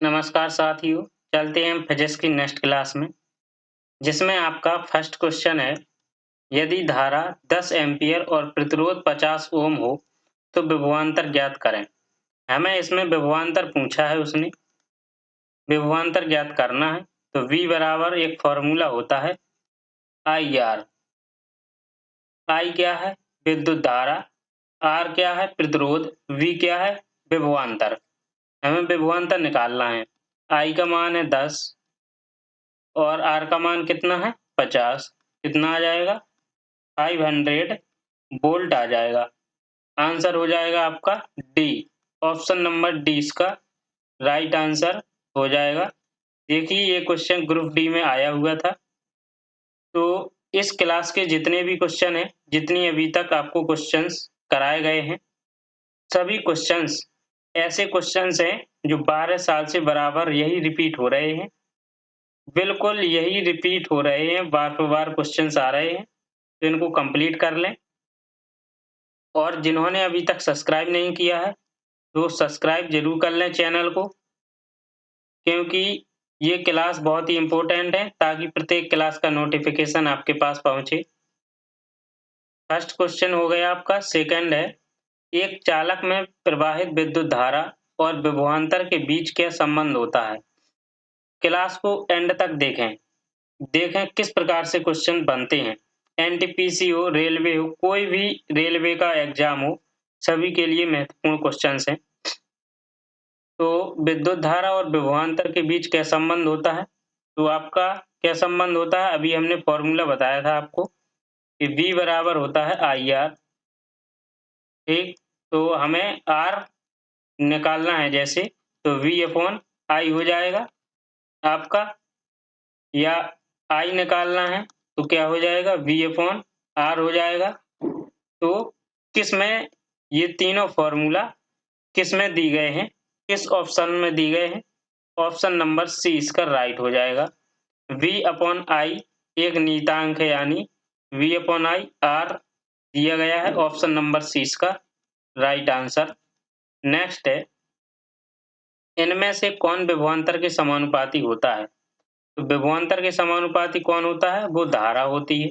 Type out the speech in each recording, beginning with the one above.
नमस्कार साथियों, चलते हैं हम फिजिक्स की नेक्स्ट क्लास में, जिसमें आपका फर्स्ट क्वेश्चन है, यदि धारा 10 एम्पीयर और प्रतिरोध 50 ओम हो, तो विभवांतर ज्ञात करें। हमें इसमें विभवांतर पूछा है उसने, विभवांतर ज्ञात करना है, तो V बराबर एक फॉर्मूला होता है IR। I क्या है? विद्युत धारा, R क्या है? प्रतिरोध, V क्या है? विभवांतर। हमें विभवांतर निकालना है। I का मान है 10 और R का मान कितना है? 50। कितना आ जाएगा? 500 वोल्ट आ जाएगा। आंसर हो जाएगा आपका डी। ऑप्शन नंबर डी इसका राइट आंसर हो जाएगा। देखिए ये क्वेश्चन ग्रुप डी में आया हुआ था। तो इस क्लास के जितने भी क्वेश्चन हैं, जितनी अभी तक आपको क्वेश्चंस कराए गए हैं, सभी क्वेश्चंस ऐसे क्वेश्चंस हैं जो 12 साल से बराबर यही रिपीट हो रहे हैं। बिल्कुल यही रिपीट हो रहे हैं, बार पे बार क्वेश्चंस आ रहे हैं, तो इनको कंप्लीट कर लें। और जिन्होंने अभी तक सब्सक्राइब नहीं किया है, तो सब्सक्राइब ज़रूर कर लें चैनल को, क्योंकि ये क्लास बहुत ही इम्पोर्टेंट है, ताकि प्रत्येक क्लास का नोटिफ़िकेशन आपके पास पहुँचे। फर्स्ट क्वेश्चन हो गया आपका। सेकंड है, एक चालक में प्रवाहित विद्युत धारा और विभवांतर के बीच क्या संबंध होता है? क्लास को एंड तक देखें। देखें किस प्रकार से क्वेश्चन बनते हैं। एनटीपीसी हो, रेलवे हो, कोई भी रेलवे का एग्जाम हो, सभी के लिए महत्वपूर्ण क्वेश्चंस हैं। तो विद्युत धारा और विभवांतर के बीच क्या संबंध होता है? तो आपका क्या संबंध होता है? अभी हमने फॉर्मूला बताया था आपको कि V बराबर होता है IR। ठीक, तो हमें R निकालना है जैसे, तो V/I हो जाएगा आपका, या I निकालना है तो क्या हो जाएगा? V/R हो जाएगा। तो किसमें ये तीनों फॉर्मूला किसमें दी गए हैं? किस ऑप्शन में दी गए हैं? ऑप्शन नंबर सी इसका राइट हो जाएगा। V/I एक नियतांक है, यानी V/I R दिया गया है। ऑप्शन नंबर सी इसका राइट आंसर। नेक्स्ट है, इनमें से कौन विभवांतर के समानुपाती होता है? तो विभवांतर के समानुपाती कौन होता है? वो धारा होती है।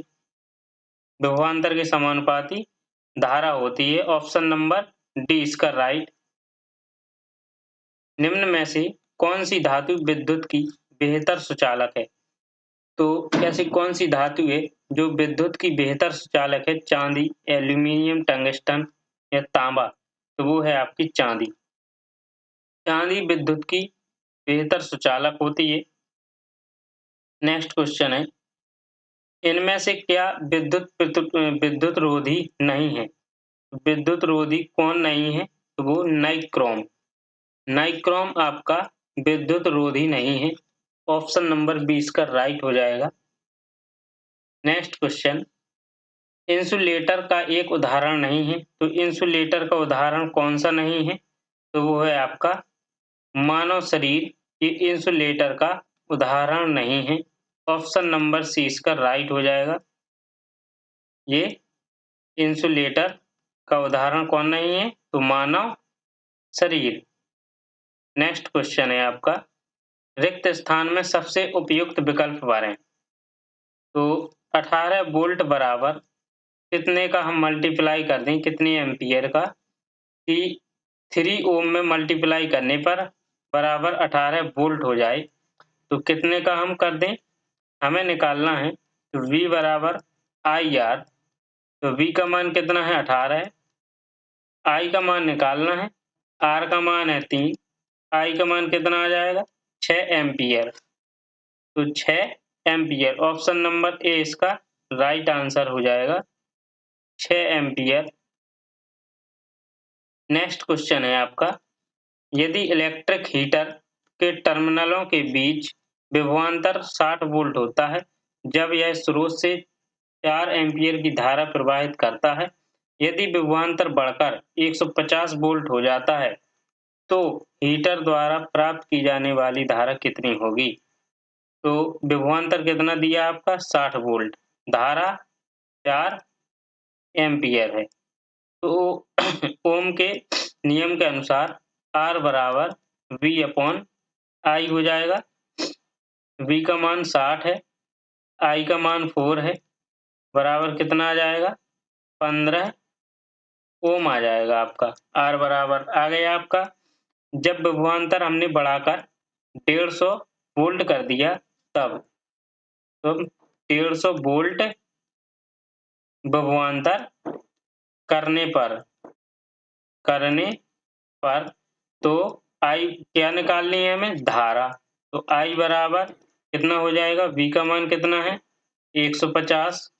विभवांतर के समानुपाती धारा होती है। ऑप्शन नंबर डी इसका राइट। निम्न में से कौन सी धातु विद्युत की बेहतर सुचालक है? तो ऐसी कौन सी धातु है जो विद्युत की बेहतर सुचालक है? चांदी, एल्यूमीनियम, टंगस्टन या तांबा? तो वो है आपकी चांदी। चांदी विद्युत की बेहतर सुचालक होती है। नेक्स्ट क्वेश्चन है, इनमें से क्या विद्युत रोधी नहीं है? विद्युत रोधी कौन नहीं है? तो वो नाइक्रोम। नाइक्रोम आपका विद्युत रोधी नहीं है। ऑप्शन नंबर बी इसका राइट हो जाएगा। नेक्स्ट क्वेश्चन, इंसुलेटर का एक उदाहरण नहीं है, तो इंसुलेटर का उदाहरण कौन सा नहीं है? तो वो है आपका मानव शरीर। ये इंसुलेटर का उदाहरण नहीं है। ऑप्शन नंबर सी इसका राइट हो जाएगा। ये इंसुलेटर का उदाहरण कौन नहीं है? तो मानव शरीर। नेक्स्ट क्वेश्चन है आपका, रिक्त स्थान में सबसे उपयुक्त विकल्प भरें। तो 18 वोल्ट बराबर कितने का हम मल्टीप्लाई कर दें, कितने एम्पीयर का, कि 3 ओम में मल्टीप्लाई करने पर बराबर 18 वोल्ट हो जाए। तो कितने का हम कर दें, हमें निकालना है। तो V बराबर IR, तो V का मान कितना है? 18 है। I का मान निकालना है, R का मान है 3, I का मान कितना आ जाएगा? 6 एम्पीयर। तो 6 एम्पीयर ऑप्शन नंबर ए इसका राइट आंसर हो जाएगा, 6 एम्पीयर। नेक्स्ट क्वेश्चन है आपका, यदि इलेक्ट्रिक हीटर के टर्मिनलों के बीच विभवांतर 60 वोल्ट होता है, जब यह स्रोत से 4 एम्पीयर की धारा प्रवाहित करता है, यदि विभवांतर बढ़कर 150 वोल्ट हो जाता है, तो हीटर द्वारा प्राप्त की जाने वाली धारा कितनी होगी? तो विभवांतर कितना दिया आपका? 60 वोल्ट, धारा 4 एम्पीयर है। तो ओम के नियम के अनुसार R बराबर V/I I हो जाएगा, V का मान 60 है, I का मान 4 है, बराबर कितना आ जाएगा 15 ओम आ जाएगा आपका। R बराबर आ गया आपका। जब विभवांतर हमने बढ़ाकर 150 वोल्ट कर दिया तब, तो 150 वोल्ट विभवांतर करने पर तो I क्या निकालनी है हमें, धारा। तो I बराबर कितना हो जाएगा, V का मान कितना है 150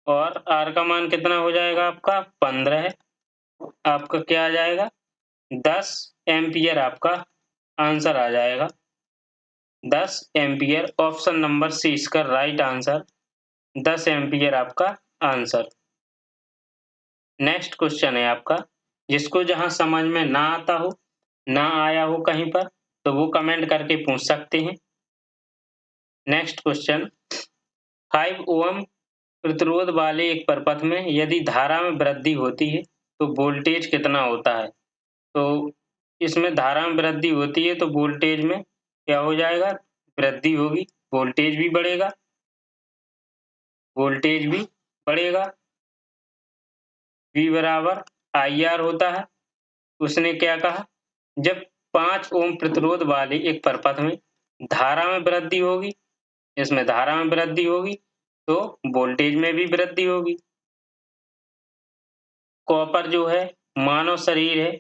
और R का मान कितना हो जाएगा आपका 15 है। आपका क्या आ जाएगा 10 एम्पियर आपका आंसर आ जाएगा। 10 एम्पियर, ऑप्शन नंबर सी इसका राइट आंसर, 10 एम्पियर आपका आंसर। नेक्स्ट क्वेश्चन है आपका, जिसको जहां समझ में ना आता हो, ना आया हो कहीं पर, तो वो कमेंट करके पूछ सकते हैं। नेक्स्ट क्वेश्चन, 5 ओम प्रतिरोध वाले एक परपथ में यदि धारा में वृद्धि होती है तो वोल्टेज कितना होता है। तो इसमें धारा में वृद्धि होती है तो वोल्टेज में क्या हो जाएगा, वृद्धि होगी, वोल्टेज भी बढ़ेगा, वोल्टेज भी बढ़ेगा। V बराबर IR होता है। उसने क्या कहा, जब 5 ओम प्रतिरोध वाले एक परपथ में धारा में वृद्धि होगी, इसमें धारा में वृद्धि होगी तो वोल्टेज में भी वृद्धि होगी। कॉपर जो है मानव शरीर है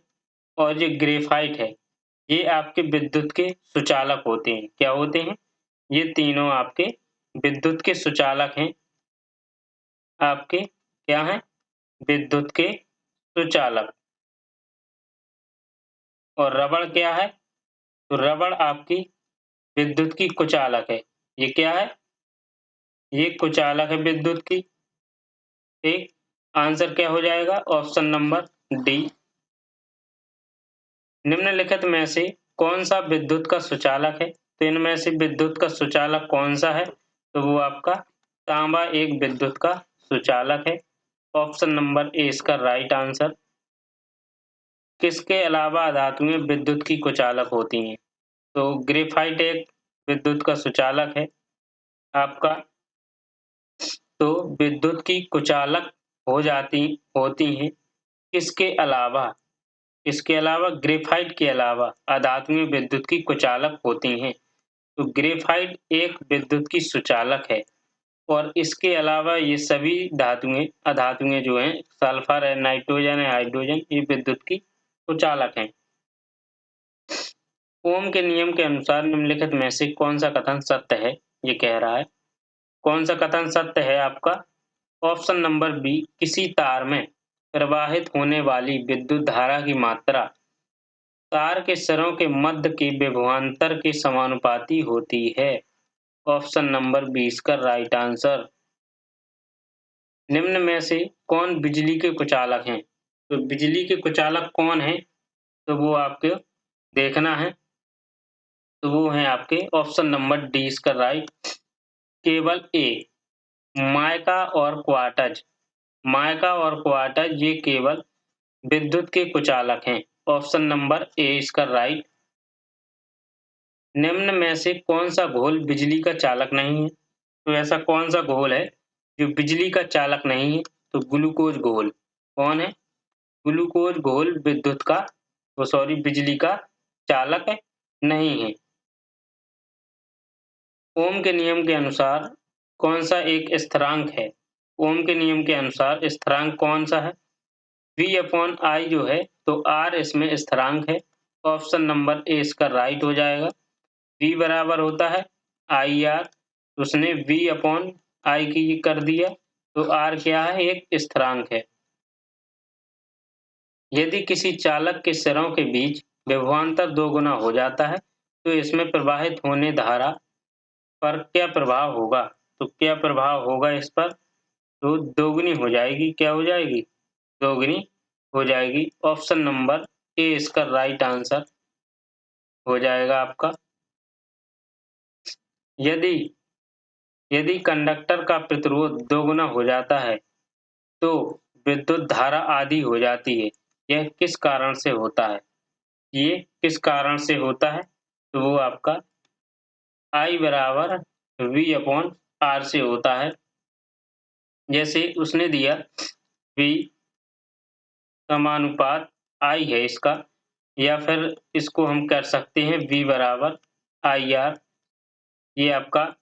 और जो ग्रेफाइट है ये आपके विद्युत के सुचालक होते हैं। क्या होते हैं, ये तीनों आपके विद्युत के सुचालक हैं। आपके क्या हैं, विद्युत के सुचालक। और रबड़ क्या है, तो रबड़ आपकी विद्युत की कुचालक है। ये क्या है, ये कुचालक है विद्युत की। ठीक, आंसर क्या हो जाएगा, ऑप्शन नंबर डी। निम्नलिखित में से कौन सा विद्युत का सुचालक है, तो इनमें से विद्युत का सुचालक कौन सा है, तो वो आपका तांबा एक विद्युत का सुचालक है। ऑप्शन नंबर ए इसका राइट आंसर। किसके अलावा धातुएं विद्युत की कुचालक होती हैं, तो ग्रेफाइट एक विद्युत का सुचालक है आपका। तो विद्युत की कुचालक होती हैं। किसके अलावा, इसके अलावा ग्रेफाइट के अलावा अधातुएं विद्युत की कुचालक होती हैं। तो ग्रेफाइट एक विद्युत की सुचालक है और इसके अलावा ये सभी धातुएं अधातुएं जो हैं, सल्फर है, नाइट्रोजन है, हाइड्रोजन, ये विद्युत की कुचालक हैं। ओम के नियम के अनुसार निम्नलिखित में से कौन सा कथन सत्य है, ये कह रहा है। कौन सा कथन सत्य है आपका, ऑप्शन नंबर बी, किसी तार में प्रवाहित होने वाली विद्युत धारा की मात्रा तार के सिरों के मध्य के विभवांतर के समानुपाती होती है। ऑप्शन नंबर बी इसका राइट आंसर। निम्न में से कौन बिजली के कुचालक हैं, तो बिजली के कुचालक कौन हैं, तो वो आपको देखना है। तो वो हैं आपके ऑप्शन नंबर डी इसका राइट, केवल ए, माइका और क्वार्टज। माइका और क्वार्टज ये केवल विद्युत के कुचालक हैं। ऑप्शन नंबर ए इसका राइट। निम्न में से कौन सा घोल बिजली का चालक नहीं है, तो ऐसा कौन सा घोल है जो बिजली का चालक नहीं है, तो ग्लूकोज घोल। कौन है, ग्लूकोज घोल विद्युत का बिजली का चालक नहीं है। ओम के नियम के अनुसार कौन सा एक स्थिरांक है, ओम के नियम के अनुसार स्थिरांक कौन सा है, V/I जो है तो R इसमें स्थिरांक है। ऑप्शन नंबर ए इसका राइट हो जाएगा। V बराबर होता है IR, उसने V/I की कर दिया तो R क्या है, एक स्थिरांक है। यदि किसी चालक के सिरों के बीच विभवांतर दोगुना हो जाता है तो इसमें प्रवाहित होने धारा पर क्या प्रभाव होगा, तो क्या प्रभाव होगा इस पर, तो दोगुनी हो जाएगी। क्या हो जाएगी, दोगुनी हो जाएगी। ऑप्शन नंबर ए इसका राइट आंसर हो जाएगा आपका। यदि कंडक्टर का प्रतिरोध दोगुना हो जाता है तो विद्युत धारा आधी हो जाती है। यह किस कारण से होता है, ये किस कारण से होता है, तो वो आपका I बराबर V/R से होता है। जैसे उसने दिया V समानुपात I है इसका, या फिर इसको हम कर सकते हैं V बराबर IR, ये आपका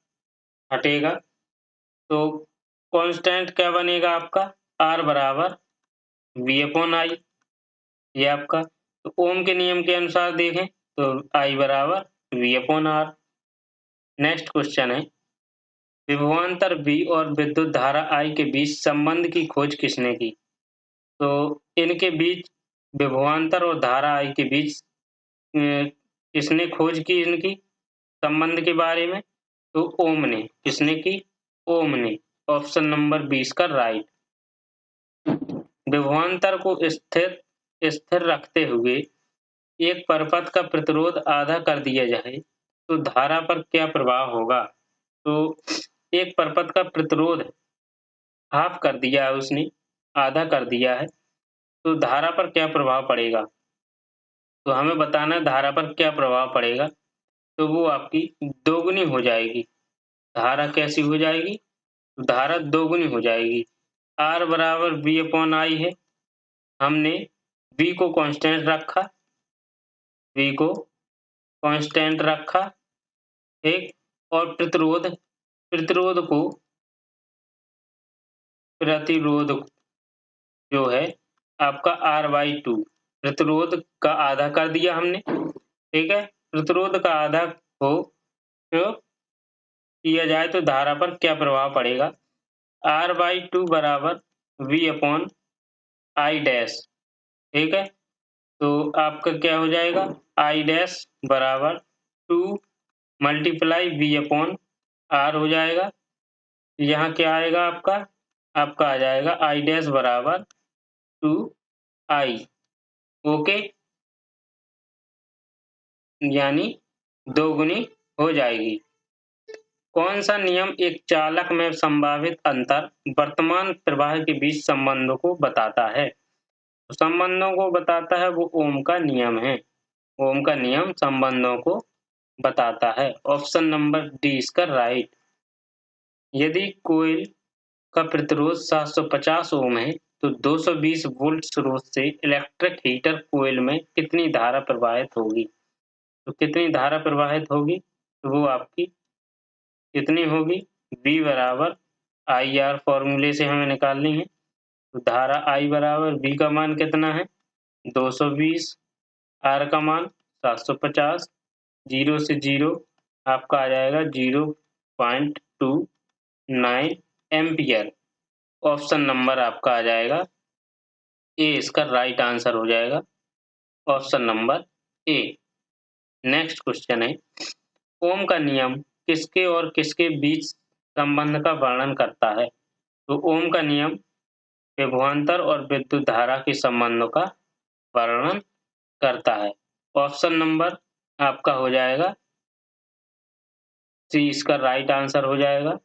हटेगा। तो कांस्टेंट क्या बनेगा आपका, R बराबर V/I, ये आपका। तो ओम के नियम के अनुसार देखें तो I बराबर V/R। नेक्स्ट क्वेश्चन है, विभवांतर V और विद्युत धारा I के बीच संबंध की खोज किसने की? तो इनके बीच विभवांतर और धारा I के बीच किसने खोज की इनकी संबंध के बारे में? तो ओम ने। किसने की? ओम ने। ऑप्शन नंबर 20 का राइट। विभवांतर को स्थिर रखते हुए एक परपथ का प्रतिरोध आधा कर दिया जाए तो धारा पर क्या प्रभाव होगा? तो एक परपथ का प्रतिरोध हाफ कर दिया है उसने, आधा कर दिया है, तो धारा पर क्या प्रभाव पड़ेगा? तो हमें बताना है धारा पर क्या प्रभाव पड़ेगा। तो वो आपकी दोगुनी हो जाएगी। धारा कैसी हो जाएगी? धारा दोगुनी हो जाएगी। R बराबर V/I है, हमने V को कांस्टेंट रखा, V को कांस्टेंट रखा, ठीक, और प्रतिरोध को प्रतिरोध जो है आपका R/2, प्रतिरोध का आधा कर दिया हमने, ठीक है। प्रतिरोध का आधा हो तो किया जाए तो धारा पर क्या प्रभाव पड़ेगा? R/2 बराबर V/I डैश, ठीक है। तो आपका क्या हो जाएगा? I डैश बराबर 2 मल्टीप्लाई V/R हो जाएगा। यहाँ क्या आएगा आपका? आपका आ जाएगा I डैश बराबर 2I, ओके, यानी दोगुनी हो जाएगी। कौन सा नियम एक चालक में संभावित अंतर वर्तमान प्रवाह के बीच संबंधों को बताता है? संबंधों को बताता है वो ओम का नियम है। ओम का नियम संबंधों को बताता है। ऑप्शन नंबर डी इसका राइट। यदि कोयल का प्रतिरोध 750 ओम है तो 220 वोल्ट स्रोत से इलेक्ट्रिक हीटर कोयल में कितनी धारा प्रवाहित होगी? तो कितनी धारा प्रवाहित होगी? तो वो आपकी कितनी होगी? V बराबर IR फॉर्मूले से हमें निकालनी है। तो धारा I बराबर V का मान कितना है? 220, R का मान 750, 0 से 0 आपका आ जाएगा 0.29 एम्पियर। ऑप्शन नंबर आपका आ जाएगा ए, इसका राइट आंसर हो जाएगा ऑप्शन नंबर ए। नेक्स्ट क्वेश्चन है, ओम का नियम किसके और किसके बीच संबंध का वर्णन करता है? तो ओम का नियम विभवांतर और विद्युत धारा के संबंधों का वर्णन करता है। ऑप्शन नंबर आपका हो जाएगा सी, इसका राइट आंसर हो जाएगा।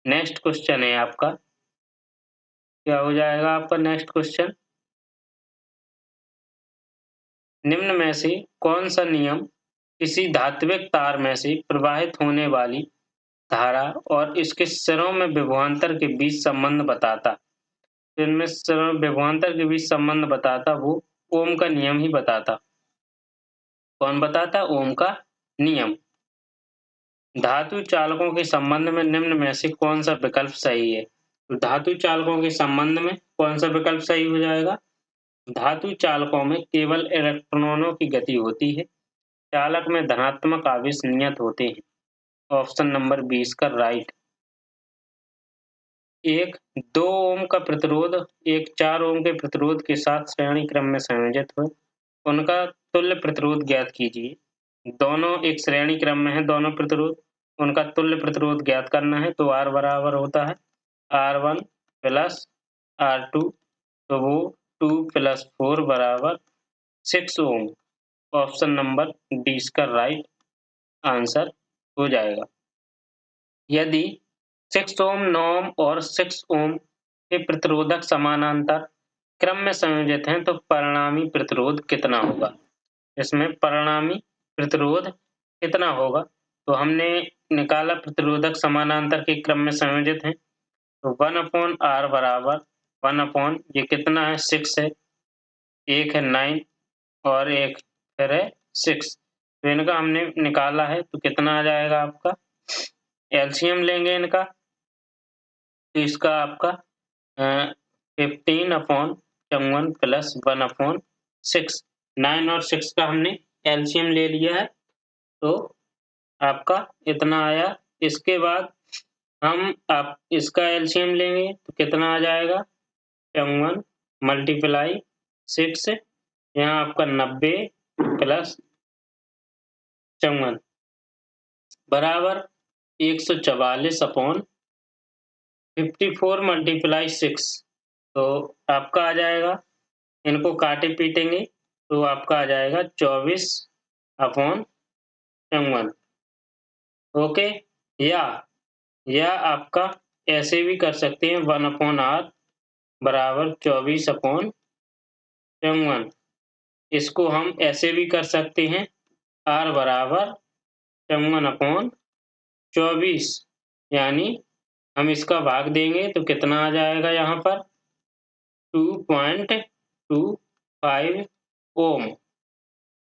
नेक्स्ट क्वेश्चन है आपका, क्या हो जाएगा आपका नेक्स्ट क्वेश्चन? निम्न में से कौन सा नियम किसी धात्विक तार में से प्रवाहित होने वाली धारा और इसके सिरों में विभवांतर के बीच संबंध बताता? इनमें सिरों विभवांतर के बीच संबंध बताता वो ओम का नियम ही बताता। कौन बताता? ओम का नियम। धातु चालकों के संबंध में निम्न में से कौन सा विकल्प सही है? तो धातु चालकों के संबंध में कौन सा विकल्प सही हो जाएगा? धातु चालकों में केवल इलेक्ट्रॉनों की गति होती है, चालक में धनात्मक आवेश नियत होते हैं। ऑप्शन नंबर 20 का राइट। एक 2 ओम का प्रतिरोध एक 4 ओम के प्रतिरोध के साथ श्रेणी क्रम में संयोजित हो, उनका तुल्य प्रतिरोध ज्ञात कीजिए। दोनों एक श्रेणी क्रम में है, दोनों प्रतिरोध, उनका तुल्य प्रतिरोध ज्ञात करना है। तो R बराबर होता है R1 प्लस R2, तो वो 2 + 4 बराबर 6 ओम। ऑप्शन नंबर डी इसका राइट आंसर हो जाएगा। यदि 6 ओम, 9 ओम और 6 ओम के प्रतिरोधक समानांतर क्रम में संयोजित हैं तो परिणामी प्रतिरोध कितना होगा? इसमें परिणामी प्रतिरोध कितना होगा। तो हमने निकाला प्रतिरोधक समानांतर के क्रम में संयोजित हैं, तो 1/R बराबर 1 ये कितना है 6 है, एक है 9 और एक फिर है 6। तो इनका हमने निकाला है तो कितना आ जाएगा आपका, एलसीएम लेंगे इनका तो इसका आपका 15/51 प्लस 1/6, 9 और 6 का हमने एलसीएम ले लिया है तो आपका इतना आया। इसके बाद हम आप इसका एलसीएम लेंगे तो कितना आ जाएगा 54 मल्टीप्लाई 6, यहाँ आपका 90 प्लस 54 बराबर 144/54 मल्टीप्लाई 6, तो आपका आ जाएगा, इनको काटे पीटेंगे तो आपका आ जाएगा 24/54। ओके, या आपका ऐसे भी कर सकते हैं 1/R बराबर 24/54। इसको हम ऐसे भी कर सकते हैं R बराबर 54/24, यानी हम इसका भाग देंगे तो कितना आ जाएगा यहाँ पर 2.25 ओम।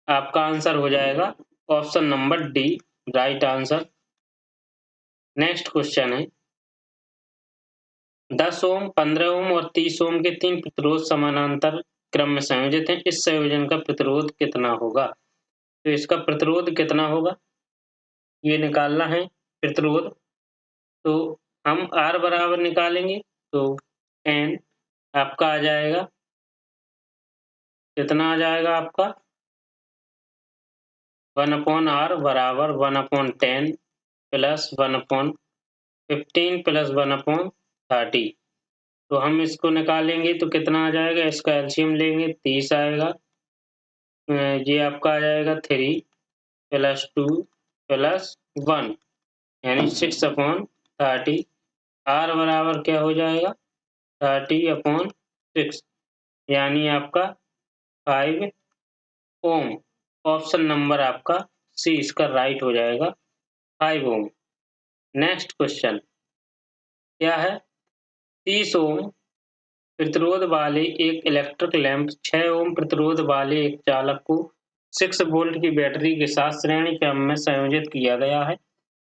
आपका आंसर हो जाएगा option number D, right answer. Next question है 10 ओम, 15 ओम और 30 ओम के 3 प्रतिरोध समानांतर क्रम में संयोजित हैं। इस संयोजन का प्रतिरोध कितना होगा। तो इसका प्रतिरोध कितना होगा ये निकालना है प्रतिरोध। तो हम R बराबर निकालेंगे तो 10 आपका आ जाएगा, कितना आ जाएगा आपका 1/R बराबर 1/10 प्लस 1/15 प्लस 1/30। तो हम इसको निकालेंगे तो कितना आ जाएगा, इसका एलसीएम लेंगे 30 आएगा, ये आपका आ जाएगा 3 प्लस 2 प्लस 1 यानी 6/30। R बराबर क्या हो जाएगा 30/6 यानी आपका 5 ओम। ऑप्शन नंबर आपका सी इसका राइट हो जाएगा 5 ओम। नेक्स्ट क्वेश्चन क्या है 30 ओम प्रतिरोध वाले एक इलेक्ट्रिक लैंप 6 ओम प्रतिरोध वाले एक चालक को 6 वोल्ट की बैटरी के साथ श्रेणी क्रम में संयोजित किया गया है।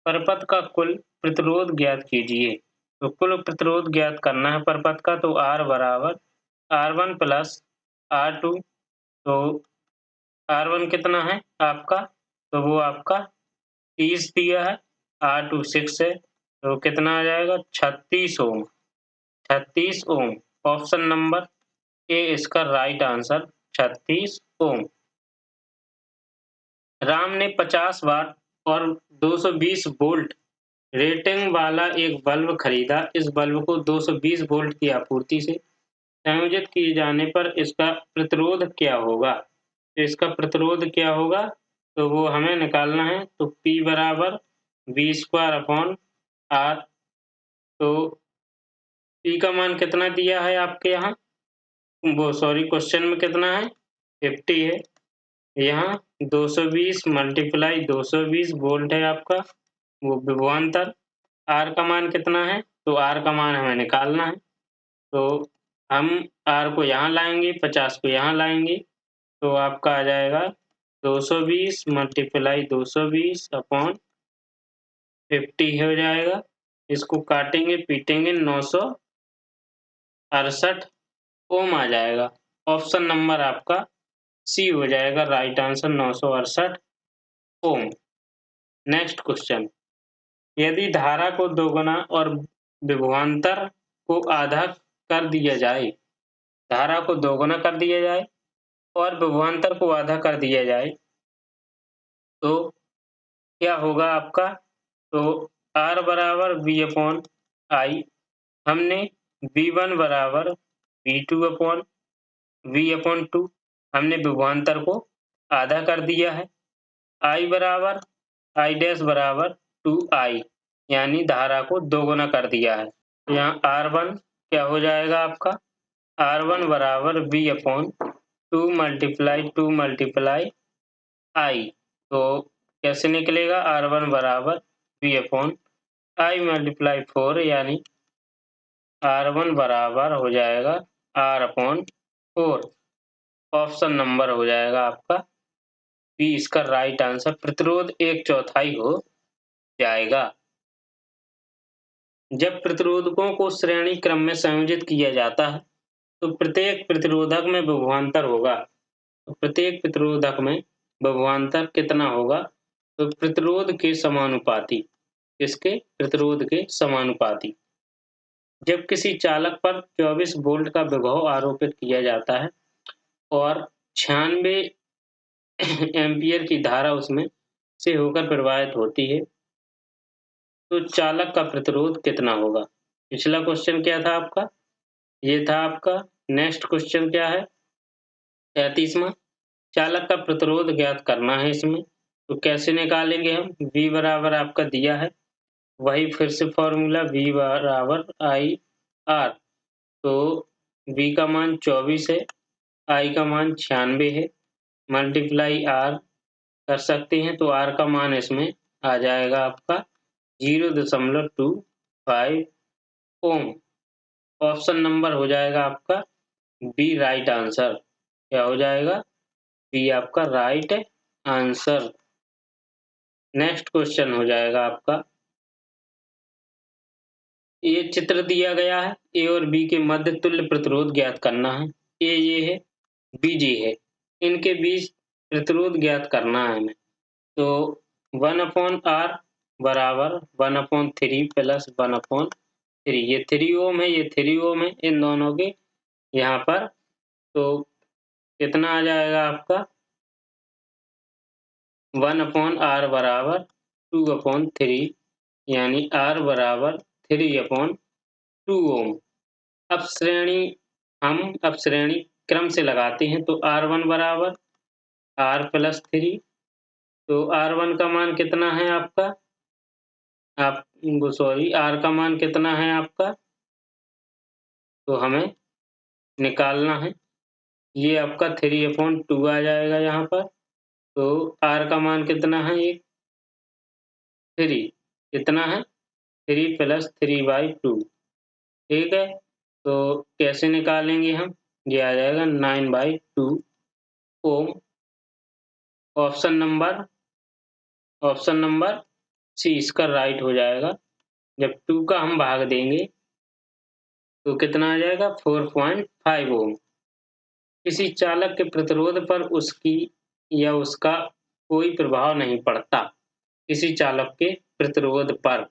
परपथ का कुल प्रतिरोध ज्ञात कीजिए। तो कुल प्रतिरोध ज्ञात करना है परपथ का, तो R बराबर R1 प्लस R2। तो R1 कितना है आपका, तो वो आपका 30 दिया है, R2 6 है, तो कितना आ जाएगा 36 ओम। 36 ओम, ऑप्शन नंबर ए इसका राइट आंसर 36 ओम। राम ने 50 वाट और 220 वोल्ट रेटिंग वाला एक बल्ब खरीदा। इस बल्ब को 220 वोल्ट की आपूर्ति से संयोजित किए जाने पर इसका प्रतिरोध क्या होगा। तो इसका प्रतिरोध क्या होगा तो वो हमें निकालना है। तो P बराबर V²/R। तो P का मान कितना दिया है आपके यहाँ, वो सॉरी क्वेश्चन में कितना है 50 है, यहाँ 220 मल्टीप्लाई 220 वोल्ट है आपका वो विभवांतर। R का मान कितना है, तो R का मान हमें निकालना है। तो हम R को यहाँ लाएंगे 50 को यहाँ लाएंगे तो आपका आ जाएगा 220 मल्टीप्लाई 220/50 हो जाएगा। इसको काटेंगे पीटेंगे 968 ओम आ जाएगा। ऑप्शन नंबर आपका सी हो जाएगा राइट आंसर 968 ओम। नेक्स्ट क्वेश्चन यदि धारा को दोगुना और विभवांतर को आधा कर दिया जाए, धारा को दोगुना कर दिया जाए और विभवांतर को आधा कर दिया जाए तो क्या होगा आपका। तो R बराबर V/I, हमने V1 बराबर V2 हमने विभवांतर को आधा कर दिया है। I बराबर I डैश बराबर 2I यानी धारा को दोगुना कर दिया है। तो यहाँ R1 क्या हो जाएगा आपका, R1 बराबर V/2 मल्टीप्लाई I। तो कैसे निकलेगा? R1 बराबर V अपॉन I मल्टीप्लाई 4 यानी R1 बराबर हो जाएगा R अपॉन 4। ऑप्शन नंबर हो जाएगा आपका बी इसका राइट आंसर। प्रतिरोध 1/4 हो जाएगा। जब प्रतिरोधकों को श्रेणी क्रम में संयोजित किया जाता है तो प्रत्येक प्रतिरोधक में विभवांतर होगा। तो प्रत्येक प्रतिरोधक में विभवांतर कितना होगा? तो प्रतिरोध के समानुपाती। किसके? प्रतिरोध के समानुपाती। जब किसी चालक पर 24 वोल्ट का विभव आरोपित किया जाता है और 96 एम्पीयर की धारा उसमें से होकर प्रवाहित होती है तो चालक का प्रतिरोध कितना होगा? पिछला क्वेश्चन क्या था आपका? ये था आपका। नेक्स्ट क्वेश्चन क्या है? 33वां। चालक का प्रतिरोध ज्ञात करना है इसमें। तो कैसे निकालेंगे हम? V बराबर आपका दिया है, वही फिर से फॉर्मूला V बराबर IR। तो V का मान 24 है, I का मान 96 है, मल्टीप्लाई R कर सकते हैं तो R का मान इसमें आ जाएगा आपका 0.25 ओम। ऑप्शन नंबर हो जाएगा आपका बी राइट आंसर। क्या हो जाएगा? बी आपका राइट आंसर। नेक्स्ट क्वेश्चन हो जाएगा आपका, ये चित्र दिया गया है, ए और बी के मध्य तुल्य प्रतिरोध ज्ञात करना है। ए ये है, बी जी है, इनके बीच प्रतिरोध ज्ञात करना है हमें। तो 1/R बराबर 1/3 प्लस 1/3। ये 3 ओम है, ये 3 ओम है, इन दोनों के यहाँ पर। तो कितना आ जाएगा आपका? 1/R बराबर 2/3 यानी R बराबर 3/2 ओम। अब श्रेणी क्रम से लगाते हैं तो R1 बराबर R प्लस 3। तो R1 का मान कितना है आपका? R का मान कितना है आपका? तो हमें निकालना है। ये आपका 3/2 आ जाएगा यहाँ पर। तो R का मान कितना है? ये 3 कितना है? 3 प्लस 3/2। ठीक है, तो कैसे निकालेंगे हम? ये आ जाएगा 9/2 ओम। ऑप्शन नंबर सी इसका राइट हो जाएगा। जब 2 का हम भाग देंगे तो कितना आ जाएगा? 4.5 ओम। किसी चालक के प्रतिरोध पर उसकी या उसका कोई प्रभाव नहीं पड़ता। किसी चालक के प्रतिरोध पर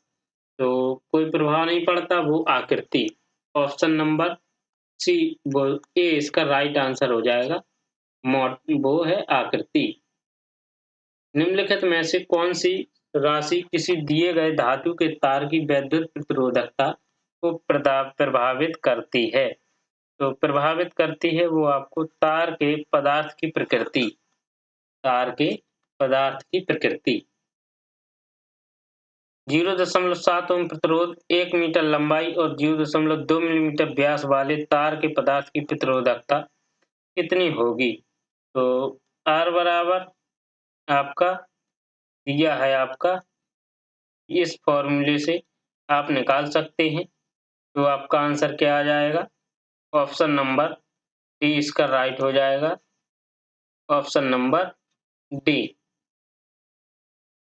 तो कोई प्रभाव नहीं पड़ता, वो आकृति। ऑप्शन नंबर सी वो ए इसका राइट आंसर हो जाएगा। वो है आकृति। निम्नलिखित में से कौन सी राशि किसी दिए गए धातु के तार की वैद्युत प्रतिरोधकता को प्रभावित करती है? तो प्रभावित करती है वो आपको तार के पदार्थ की प्रकृति। तार के पदार्थ की प्रकृति। 0.7 ओम प्रतिरोध 1 मीटर लंबाई और 0.2 मिलीमीटर व्यास वाले तार के पदार्थ की प्रतिरोधकता कितनी होगी? तो R बराबर आपका दिया है आपका, इस फॉर्मूले से आप निकाल सकते हैं। तो आपका आंसर क्या आ जाएगा? ऑप्शन नंबर डी इसका राइट हो जाएगा। Option number D.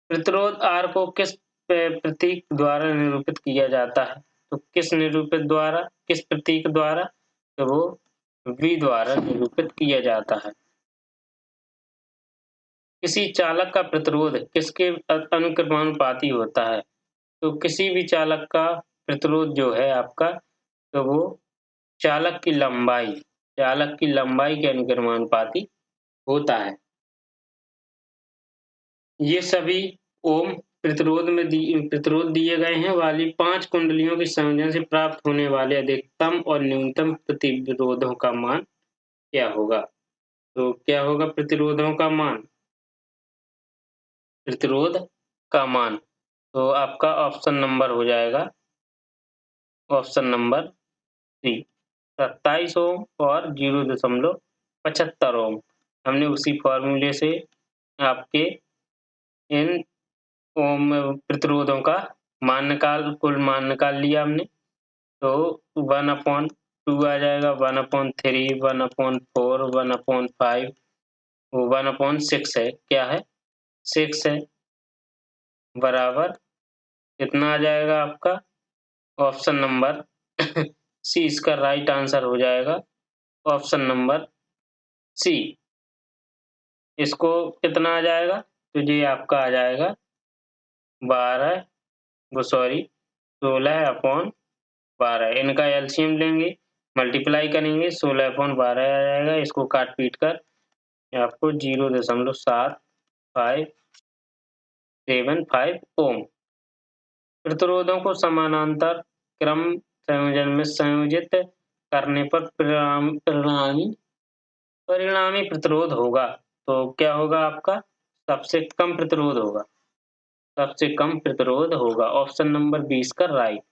प्रतिरोध R को किस प्रतीक द्वारा निरूपित किया जाता है? तो किस प्रतीक द्वारा? तो वो V द्वारा निरूपित किया जाता है। किसी चालक का प्रतिरोध किसके अनुक्रमानुपाती होता है? तो किसी भी चालक का प्रतिरोध जो है आपका, तो वो चालक की लंबाई के अनुक्रमानुपाती होता है। ये सभी ओम प्रतिरोध दिए गए हैं वाली 5 कुंडलियों के संयोजन से प्राप्त होने वाले अधिकतम और न्यूनतम प्रतिरोधों का मान क्या होगा? तो क्या होगा प्रतिरोधों का मान? प्रतिरोध का मान तो आपका ऑप्शन नंबर हो जाएगा, ऑप्शन नंबर सी 27 ओम और 0.75 ओम। हमने उसी फॉर्मूले से आपके इन ओम प्रतिरोधों का कुल मान निकाल लिया हमने। तो 1/2 आ जाएगा, 1/3, 1/4, 1/5, 1/6 है। क्या है? 6 है, बराबर कितना आ जाएगा आपका? ऑप्शन नंबर सी इसका राइट आंसर हो जाएगा। Option number C. इसको कितना आ जाएगा? तो ये आपका आ जाएगा 16/12। इनका एलसीएम लेंगे, मल्टीप्लाई करेंगे, 16/12 आ जाएगा। इसको काट पीट कर आपको 0.7575 ओम। प्रतिरोधों को समानांतर क्रम संयोजन में संयोजित करने पर परिणामी प्रतिरोध होगा। तो क्या होगा आपका? सबसे कम प्रतिरोध होगा। सबसे कम प्रतिरोध होगा। ऑप्शन नंबर 20 का राइट।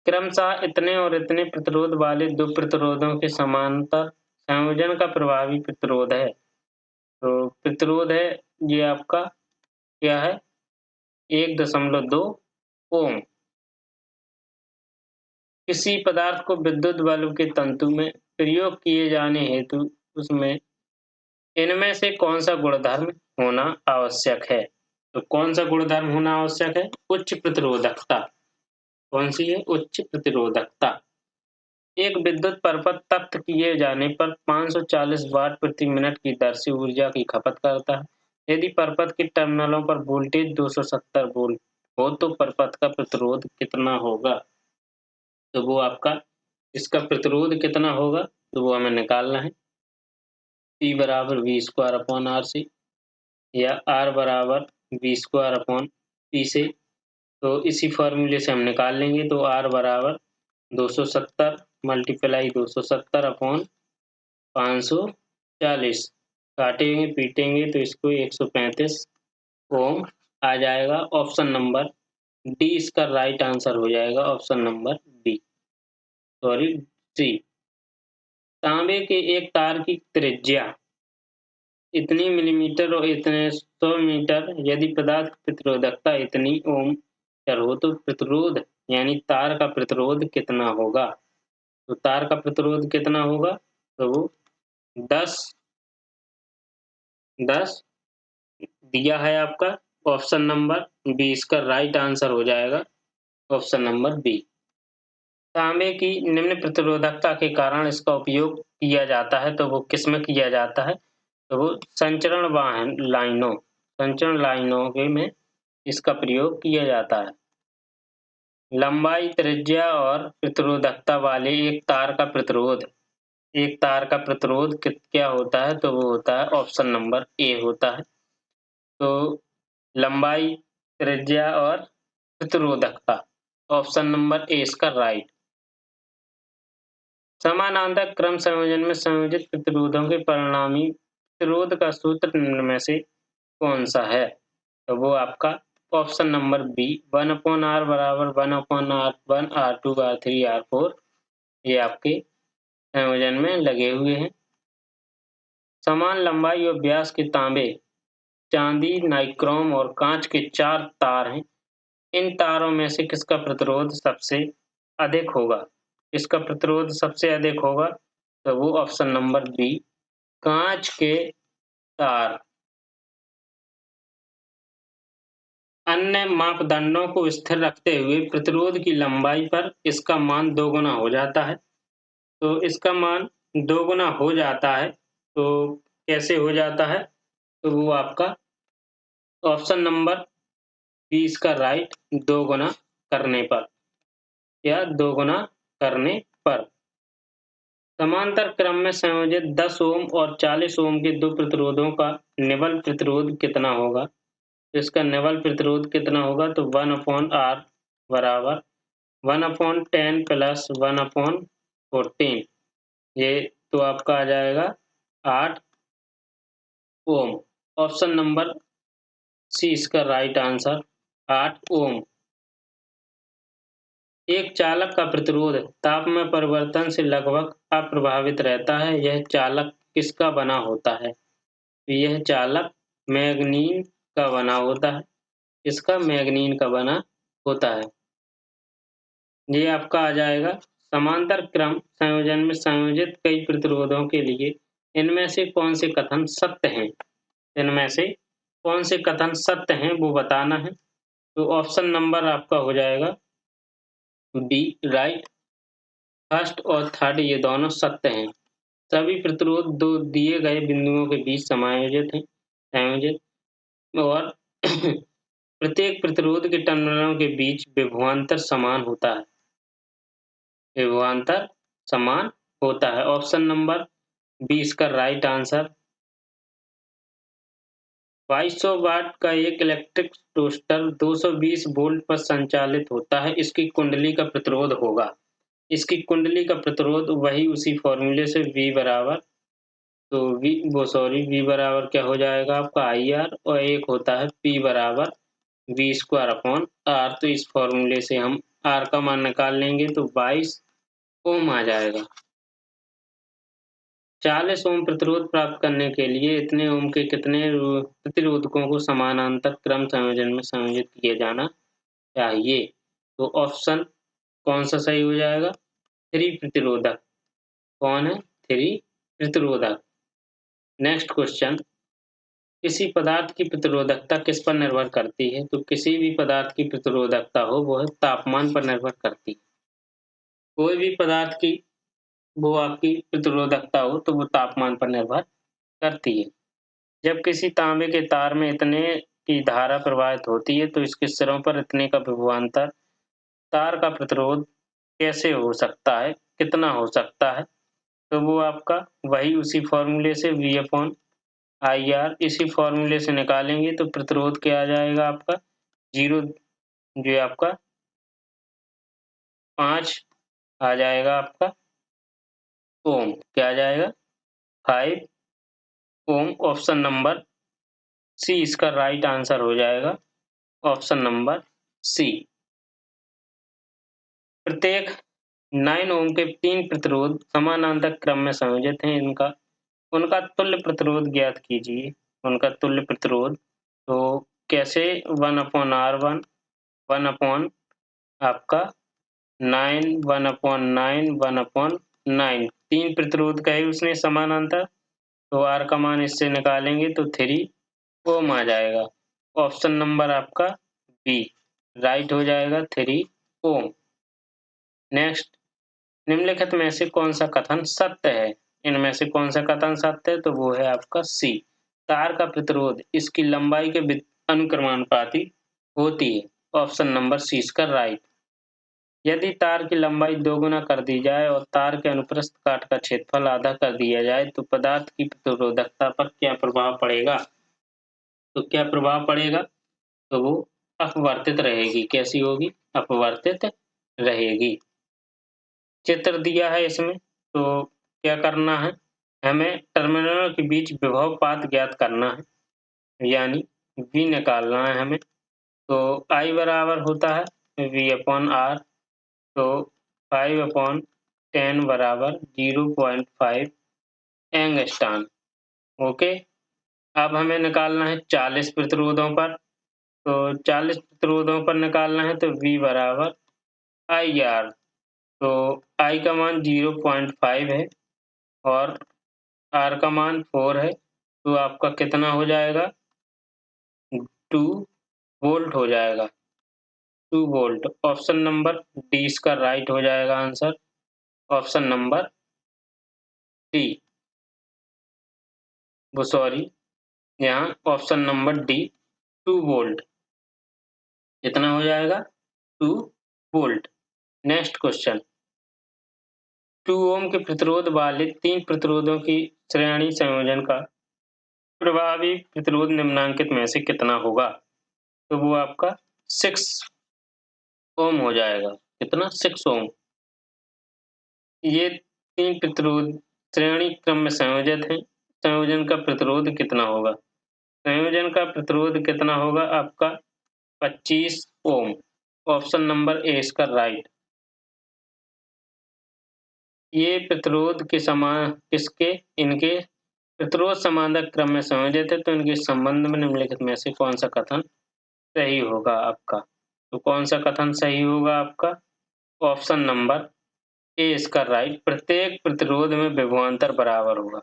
क्रमशः इतने और इतने प्रतिरोध वाले दो प्रतिरोधों के समांतर संयोजन का प्रभावी प्रतिरोध है। तो प्रतिरोध है ये आपका क्या है? 1.2 ओम। किसी पदार्थ को विद्युत बल्ब के तंतु में प्रयोग किए जाने हेतु उसमें इनमें से कौन सा गुणधर्म होना आवश्यक है? तो कौन सा गुणधर्म होना आवश्यक है? उच्च प्रतिरोधकता। कौन सी है? उच्च प्रतिरोधकता। एक विद्युत परपथ तप्त किए जाने पर 540 वाट प्रति मिनट की दर से ऊर्जा की खपत करता है। यदि परपथ के टर्मिनलों पर वोल्टेज 270 वोल्ट हो तो परपथ का प्रतिरोध कितना होगा? तो वो आपका इसका प्रतिरोध कितना होगा? तो वो हमें निकालना है। P बराबर V²/RC या R बराबर V²/P से। तो इसी फॉर्मूले से हम निकाल लेंगे। तो R बराबर 270 मल्टीप्लाई 270/540। काटेंगे पीटेंगे तो इसको 135 ओम आ जाएगा। ऑप्शन नंबर डी इसका राइट आंसर हो जाएगा। Option number D, sorry C. तांबे के एक तार की त्रिज्या इतनी मिलीमीटर और इतने 100 मीटर, यदि पदार्थ की प्रतिरोधकता इतनी ओम हो तो प्रतिरोध यानी तार का प्रतिरोध कितना होगा? तो तार का प्रतिरोध कितना होगा? तो वो 10 दिया है आपका। ऑप्शन नंबर बी इसका राइट आंसर हो जाएगा। Option number B. तांबे की निम्न प्रतिरोधकता के कारण इसका उपयोग किया जाता है। तो वो किसमें किया जाता है? तो वो संचरण लाइनों के में इसका प्रयोग किया जाता है। लंबाई, त्रिज्या और प्रतिरोधकता वाले एक तार का प्रतिरोध क्या होता है? तो वो होता है ऑप्शन नंबर ए होता है। तो लंबाई, त्रिज्या और प्रतिरोधकता, ऑप्शन नंबर ए इसका राइट। समानांतर क्रम संयोजन में संयोजित प्रतिरोधों के परिणामी प्रतिरोध का सूत्र निम्न में से कौन सा है? तो वो आपका ऑप्शन नंबर बी 1/R बराबर 1/R1 R2 R3 R4 ये आपके संयोजन में लगे हुए हैं। समान लंबाई और व्यास के तांबे, चांदी, नाइक्रोम और कांच के 4 तार हैं। इन तारों में से किसका प्रतिरोध सबसे अधिक होगा? इसका प्रतिरोध सबसे अधिक होगा तो वो ऑप्शन नंबर बी कांच के तार। अन्य मापदंडों को स्थिर रखते हुए प्रतिरोध की लंबाई पर इसका मान दोगुना हो जाता है। तो इसका मान दोगुना हो जाता है तो कैसे हो जाता है? तो वो आपका ऑप्शन नंबर बी इसका राइट, दोगुना करने पर या दोगुना करने पर। समांतर क्रम में संयोजित 10 ओम और 40 ओम के दो प्रतिरोधों का निवल प्रतिरोध कितना होगा? तो इसका निवल प्रतिरोध कितना होगा? तो 1/R बराबर 1/10 प्लस 1/14। ये तो आपका आ जाएगा 8 ओम। ऑप्शन नंबर सी इसका राइट आंसर 8 ओम। एक चालक का प्रतिरोध ताप में परिवर्तन से लगभग अप्रभावित रहता है। यह चालक किसका बना होता है? तो यह चालक मैग्नीज का बना होता है, इसका मैग्नीन का बना होता है। ये आपका आ जाएगा समांतर क्रम संयोजन में संयोजित कई प्रतिरोधों के लिए इनमें से कौन से कथन सत्य हैं? इनमें से कौन से कथन सत्य हैं वो बताना है। तो ऑप्शन नंबर आपका हो जाएगा बी राइट। फर्स्ट और थर्ड ये दोनों सत्य हैं। सभी प्रतिरोध दो दिए गए बिंदुओं के बीच संयोजित और प्रत्येक प्रतिरोध के टर्मिनलों के बीच विभवांतर समान होता है। विभवांतर समान होता है। ऑप्शन नंबर बी इसका राइट आंसर। 2200 वाट का एक इलेक्ट्रिक टोस्टर 220 वोल्ट पर संचालित होता है। इसकी कुंडली का प्रतिरोध होगा। इसकी कुंडली का प्रतिरोध वही उसी फॉर्मूले से V बराबर V बराबर क्या हो जाएगा आपका IR और एक होता है P बराबर V²/R। तो इस फॉर्मूले से हम R का मान निकाल लेंगे तो 22 ओम आ जाएगा। 40 ओम प्रतिरोध प्राप्त करने के लिए इतने ओम के कितने प्रतिरोधकों को समानांतर क्रम संयोजन में संयोजित किया जाना चाहिए? तो ऑप्शन कौन सा सही हो जाएगा? 3 प्रतिरोधक। कौन है? 3 प्रतिरोधक। नेक्स्ट क्वेश्चन, किसी पदार्थ की प्रतिरोधकता किस पर निर्भर करती है? तो किसी भी पदार्थ की प्रतिरोधकता हो वह तापमान पर निर्भर करती है। कोई भी पदार्थ की वो आपकी प्रतिरोधकता हो तो वो तापमान पर निर्भर करती है। जब किसी तांबे के तार में इतने की धारा प्रवाहित होती है तो इसके सिरों पर इतने का विभवांतर तार का प्रतिरोध कैसे हो सकता है? कितना हो सकता है? तो वो आपका वही उसी फॉर्मूले से V/IR इसी फॉर्मूले से निकालेंगे तो प्रतिरोध क्या आ जाएगा आपका 0 जो आपका 5 आ जाएगा आपका ओम। क्या आ जाएगा? 5 ओम। ऑप्शन नंबर सी इसका राइट आंसर हो जाएगा। Option number C. प्रत्येक 9 ओम के 3 प्रतिरोध समानांतर क्रम में संयोजित हैं। उनका तुल्य प्रतिरोध ज्ञात कीजिए। उनका तुल्य प्रतिरोध तो कैसे 1/R1 1 आपका 9 1/9 1/9 3 प्रतिरोध कहे उसने समानांतर तो R का मान इससे निकालेंगे तो 3 ओम आ जाएगा। ऑप्शन नंबर आपका बी राइट हो जाएगा 3 ओम। नेक्स्ट, निम्नलिखित में से कौन सा कथन सत्य है? इनमें से कौन सा कथन सत्य है? तो वो है आपका सी। तार का प्रतिरोध इसकी लंबाई के अनुक्रमानुपाती होती है। ऑप्शन नंबर सी इसका राइट। यदि तार की लंबाई 2 गुना कर दी जाए और तार के अनुप्रस्थ काट का क्षेत्रफल आधा कर दिया जाए तो पदार्थ की प्रतिरोधकता पर क्या प्रभाव पड़ेगा? तो क्या प्रभाव पड़ेगा? तो वो अपवर्तित रहेगी। कैसी होगी? अपवर्तित रहेगी। चित्र दिया है इसमें तो क्या करना है? हमें टर्मिनलों के बीच विभव पात ज्ञात करना है यानी V निकालना है हमें। तो I बराबर होता है V/R तो 5/10 बराबर 0.5 एंगस्ट्रॉम। ओके। अब हमें निकालना है 40 प्रतिरोधों पर। तो 40 प्रतिरोधों पर निकालना है तो V बराबर IR तो I का मान 0.5 है और R का मान 4 है तो आपका कितना हो जाएगा? 2 वोल्ट हो जाएगा। 2 वोल्ट। ऑप्शन नंबर डी इसका राइट हो जाएगा आंसर। ऑप्शन नंबर डी वो सॉरी यहाँ ऑप्शन नंबर डी 2 वोल्ट। कितना हो जाएगा? 2 वोल्ट। नेक्स्ट क्वेश्चन, 2 ओम के प्रतिरोध वाले 3 प्रतिरोधों की श्रेणी संयोजन का प्रभावी प्रतिरोध निम्नांकित में से कितना होगा? तो वो आपका 6 ओम हो जाएगा। कितना? 6 ओम। ये 3 प्रतिरोध श्रेणी क्रम में संयोजित हैं। संयोजन का प्रतिरोध कितना होगा? संयोजन का प्रतिरोध कितना होगा आपका? 25 ओम। ऑप्शन नंबर ए इसका राइट। ये प्रतिरोध के समान इनके प्रतिरोध समांतर क्रम में संयोजित है, तो इनके संबंध में निम्नलिखित में से कौन सा कथन सही होगा आपका? तो कौन सा कथन सही होगा आपका? ऑप्शन नंबर ए इसका राइट। प्रत्येक प्रतिरोध में विभवांतर बराबर होगा।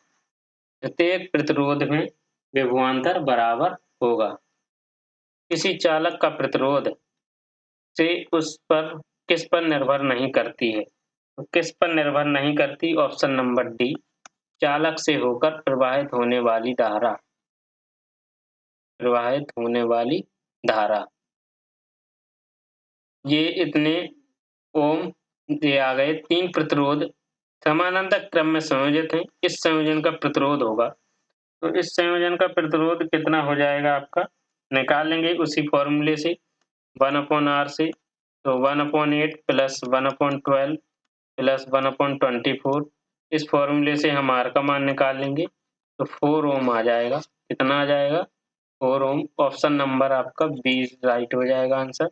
प्रत्येक प्रतिरोध में विभवांतर बराबर होगा। किसी चालक का प्रतिरोध से उस पर किस पर निर्भर नहीं करती है? तो किस पर निर्भर नहीं करती? ऑप्शन नंबर डी, चालक से होकर प्रवाहित होने वाली धारा। प्रवाहित होने वाली धारा। ये इतने ओम दिए आ गए। 3 प्रतिरोध समानांतर क्रम में संयोजित हैं। इस संयोजन का प्रतिरोध होगा, तो इस संयोजन का प्रतिरोध कितना हो जाएगा आपका? निकाल लेंगे उसी फॉर्मूले से 1/r से। तो 1/8 प्लस 1/12 प्लस 1/24, इस फॉर्मूले से हम R का मान निकाल लेंगे, तो 4 ओम आ जाएगा। कितना आ जाएगा? 4 ओम। ऑप्शन नंबर आपका बी राइट हो जाएगा आंसर।